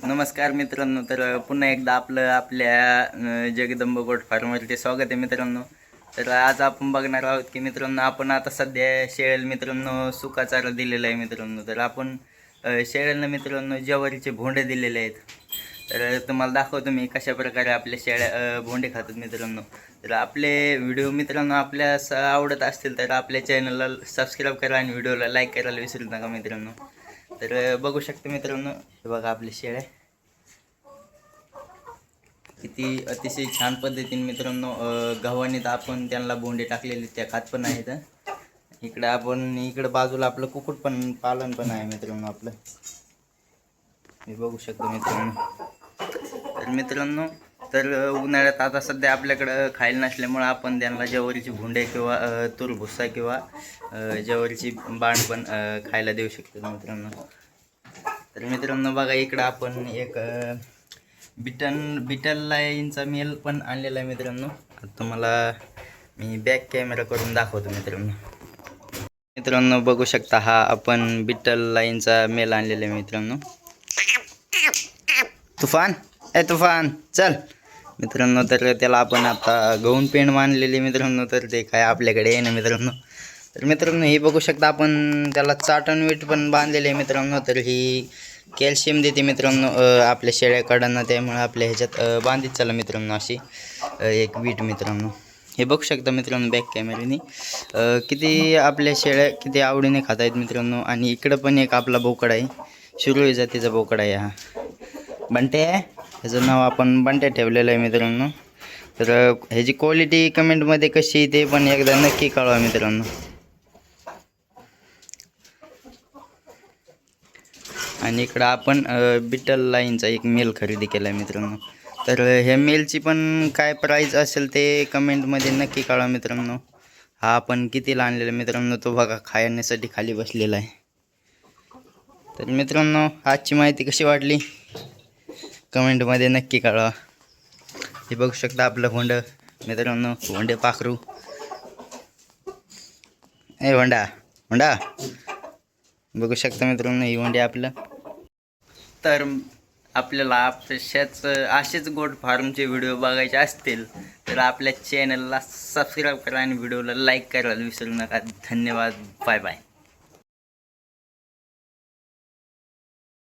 नमस्कार मित्रांनो. तर पुन्हा एकदा आपल्या जगदंब गोट फार्मवरती स्वागत आहे मित्रांनो. तर आज आपण बघणार आहोत की मित्रांनो, आपण आता सध्या शेळ्याला मित्रांनो सुका चारा दिलेला आहे मित्रांनो. तर आपण शेळ्यांना मित्रांनो ज्वारीचे भोंडे दिलेले आहेत. तर तुम्हाला दाखवतो मी कशा प्रकारे आपल्या शेळ्या भोंडे खातात मित्रांनो. तर आपले व्हिडिओ मित्रांनो आपल्यास आवडत असतील तर आपल्या चॅनलला सबस्क्राईब करा आणि व्हिडिओला लाईक करायला विसरू नका मित्रांनो. तर बघू शकता मित्रांनो, हे बघा आपले शेळ्या किती अतिशय छान पद्धतीने मित्रांनो गव्हाणीत आपण त्यांना बोंडे टाकलेले त्या खात पण आहेत. इकडं बाजूला आपलं कुक्कुट पण पालन पण आहे मित्रांनो आपलं. हे बघू शकतो मित्रांनो. तर मित्रांनो, तर उन्हाळ्यात आता सध्या आपल्याकडं खायला नसल्यामुळं आपण त्यांना ज्वारीची भुंडे किंवा तूर भुस्सा किंवा ज्वारीची बाण पण खायला देऊ शकतो मित्रांनो. तर मित्रांनो बघा, इकडं आपण एक बिटल लाईनचा मेल पण आणलेला आहे मित्रांनो. आता तुम्हाला मी बॅक कॅमेरा करून दाखवतो मित्रांनो. मित्रांनो बघू शकता, हा आपण बिटल लाईनचा मेल आणलेला आहे मित्रांनो. तुफान चल मित्रांनो. तर त्याला आपण आता गहून पेंड मानलेली मित्रांनो. तर ते काय आपल्याकडे आहे ना मित्रांनो. तर मित्रांनो हे बघू शकता, आपण त्याला चाटण वीट पण बांधलेले आहे मित्रांनो. तर ही कॅल्शियम देते मित्रांनो आपल्या शेळ्याकडांना, त्यामुळे आपल्या ह्याच्यात बांधित चला मित्रांनो अशी एक वीट मित्रांनो. हे बघू शकता मित्रांनो बॅक कॅमेऱ्याने किती आपल्या शेळ्या किती आवडीने खात आहेत मित्रांनो. आणि इकडं पण एक आपला बोकडा आहे, शिरोळी जातीचा बोकडा आहे हा, बंटे. ह्याचं नाव आपण बंट्या ठेवलेलं आहे मित्रांनो. तर ह्याची क्वालिटी कमेंटमध्ये कशी ते पण एकदा नक्की कळवा मित्रांनो. आणि इकडं आपण बिटल लाईनचा एक मेल खरेदी केला आहे मित्रांनो. तर ह्या मेलची पण काय प्राईस असेल ते कमेंटमध्ये नक्की कळवा मित्रांनो. हा आपण कितीला आणलेला मित्रांनो, तो बघा खाण्यासाठी खाली बसलेला आहे. तर मित्रांनो, आजची माहिती कशी वाटली कमेंटमध्ये नक्की कळवा. हे बघू शकता आपलं भोंड मित्रांनो, भोंडे पाखरू. ए भोंडा बघू शकता मित्रांनो, ही भोंडे आपलं. तर आपल्याला असेच गोट फार्मचे व्हिडिओ बघायचे असतील तर आपल्या चॅनलला सबस्क्राईब करा आणि व्हिडिओला लाईक करायला विसरू नका. धन्यवाद. Bye bye.